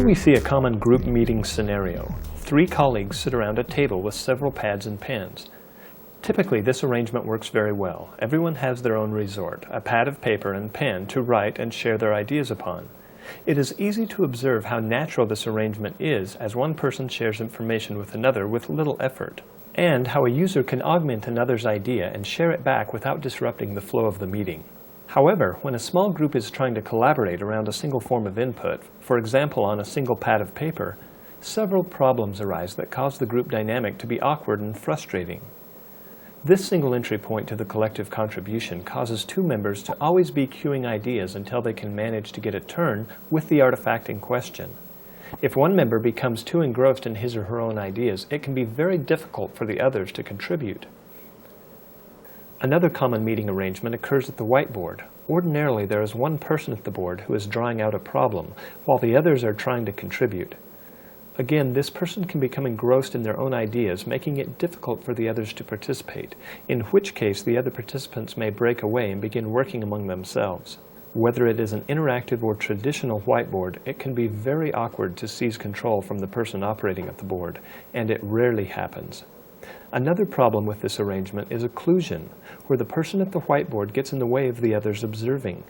Here we see a common group meeting scenario. 3 colleagues sit around a table with several pads and pens. Typically, this arrangement works very well. Everyone has their own resort, a pad of paper and pen to write and share their ideas upon. It is easy to observe how natural this arrangement is as one person shares information with another with little effort, and how a user can augment another's idea and share it back without disrupting the flow of the meeting. However, when a small group is trying to collaborate around a single form of input, for example on a single pad of paper, several problems arise that cause the group dynamic to be awkward and frustrating. This single entry point to the collective contribution causes 2 members to always be queuing ideas until they can manage to get a turn with the artifact in question. If one member becomes too engrossed in his or her own ideas, it can be very difficult for the others to contribute. Another common meeting arrangement occurs at the whiteboard. Ordinarily, there is one person at the board who is drawing out a problem, while the others are trying to contribute. Again, this person can become engrossed in their own ideas, making it difficult for the others to participate, in which case the other participants may break away and begin working among themselves. Whether it is an interactive or traditional whiteboard, it can be very awkward to seize control from the person operating at the board, and it rarely happens. Another problem with this arrangement is occlusion, where the person at the whiteboard gets in the way of the others observing.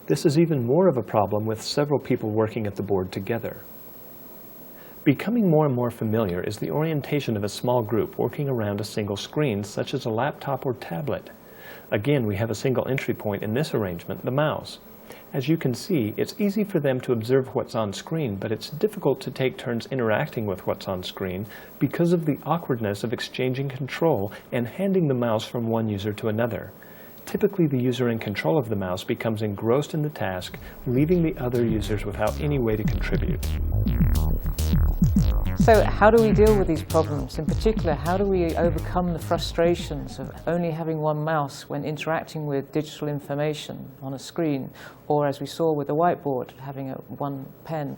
This is even more of a problem with several people working at the board together. Becoming more and more familiar is the orientation of a small group working around a single screen, such as a laptop or tablet. Again, we have a single entry point in this arrangement, the mouse. As you can see, it's easy for them to observe what's on screen, but it's difficult to take turns interacting with what's on screen because of the awkwardness of exchanging control and handing the mouse from one user to another. Typically, the user in control of the mouse becomes engrossed in the task, leaving the other users without any way to contribute. So how do we deal with these problems? In particular, how do we overcome the frustrations of only having one mouse when interacting with digital information on a screen, or as we saw with the whiteboard, having one pen?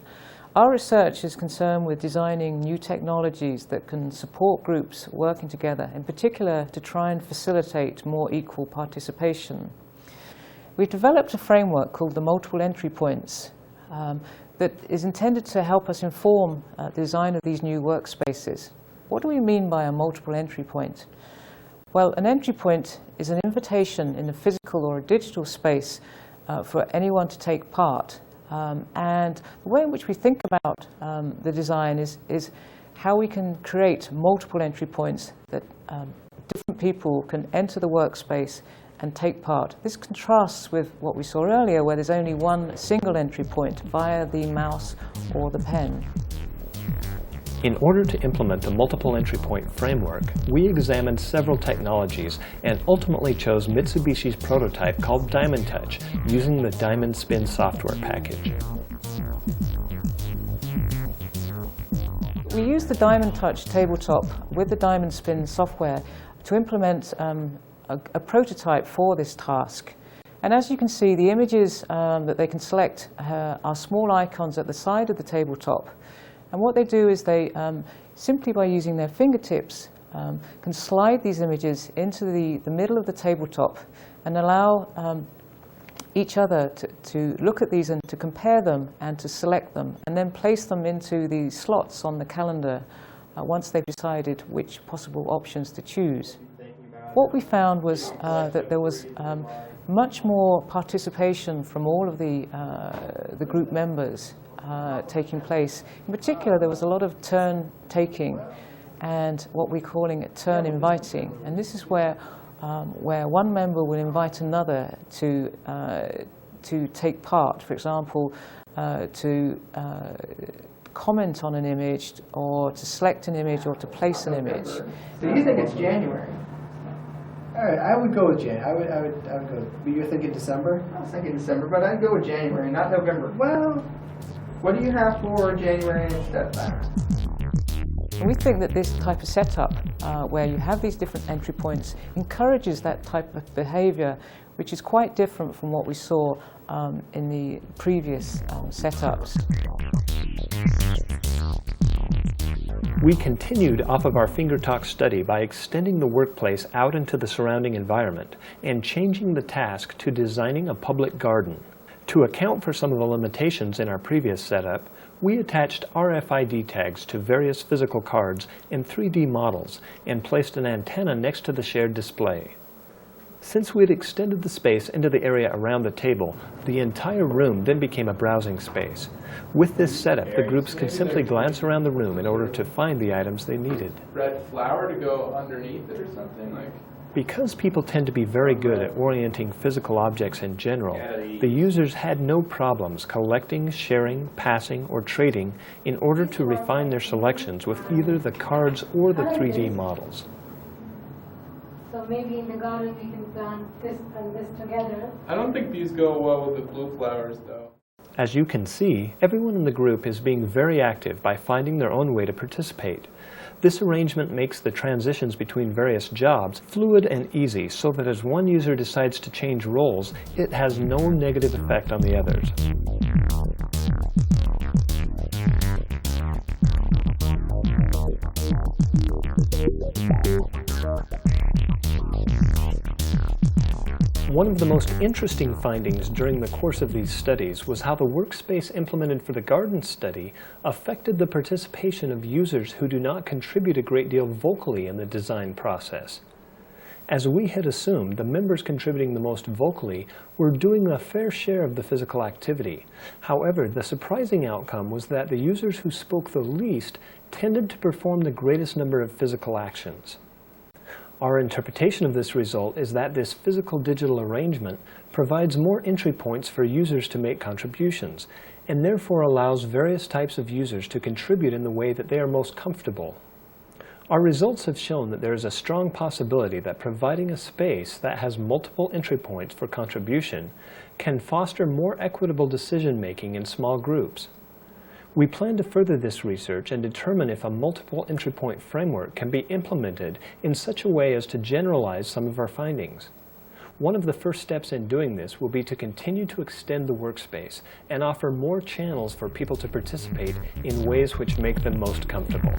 Our research is concerned with designing new technologies that can support groups working together, in particular to try and facilitate more equal participation. We've developed a framework called the multiple entry points that is intended to help us inform the design of these new workspaces. What do we mean by a multiple entry point? Well, an entry point is an invitation in a physical or a digital space for anyone to take part. And the way in which we think about the design is how we can create multiple entry points that different people can enter the workspace and take part. This contrasts with what we saw earlier, where there's only one single entry point via the mouse or the pen. In order to implement the multiple entry point framework, we examined several technologies and ultimately chose Mitsubishi's prototype called Diamond Touch, using the Diamond Spin software package. We used the Diamond Touch tabletop with the Diamond Spin software to implement a prototype for this task. And as you can see, the images that they can select are small icons at the side of the tabletop. And what they do is they, simply by using their fingertips, can slide these images into the middle of the tabletop and allow each other to look at these and to compare them and to select them, and then place them into the slots on the calendar once they've decided which possible options to choose. What we found was that there was much more participation from all of the group members taking place. In particular, there was a lot of turn taking and what we're calling turn inviting. And this is where one member will invite another to take part. For example, to comment on an image, or to select an image, or to place an image. So you think it's January? All right, I would go with January. I would go. But you're thinking December? I was thinking December, but I'd go with January, not November. Well, what do you have for January instead of that? We think that this type of setup, where you have these different entry points, encourages that type of behavior, which is quite different from what we saw in the previous setups. We continued off of our FingerTalk study by extending the workplace out into the surrounding environment and changing the task to designing a public garden. To account for some of the limitations in our previous setup, we attached RFID tags to various physical cards and 3D models and placed an antenna next to the shared display. Since we had extended the space into the area around the table, the entire room then became a browsing space. With this setup, the groups could simply glance around the room in order to find the items they needed. Red flour to go underneath it or something? Because people tend to be very good at orienting physical objects in general, the users had no problems collecting, sharing, passing, or trading in order to refine their selections with either the cards or the 3D models. So maybe in the garden we can plant this and this together. I don't think these go well with the blue flowers, though. As you can see, everyone in the group is being very active by finding their own way to participate. This arrangement makes the transitions between various jobs fluid and easy so that as one user decides to change roles, it has no negative effect on the others. One of the most interesting findings during the course of these studies was how the workspace implemented for the garden study affected the participation of users who do not contribute a great deal vocally in the design process. As we had assumed, the members contributing the most vocally were doing a fair share of the physical activity. However, the surprising outcome was that the users who spoke the least tended to perform the greatest number of physical actions. Our interpretation of this result is that this physical-digital arrangement provides more entry points for users to make contributions, and therefore allows various types of users to contribute in the way that they are most comfortable. Our results have shown that there is a strong possibility that providing a space that has multiple entry points for contribution can foster more equitable decision-making in small groups. We plan to further this research and determine if a multiple entry point framework can be implemented in such a way as to generalize some of our findings. One of the first steps in doing this will be to continue to extend the workspace and offer more channels for people to participate in ways which make them most comfortable.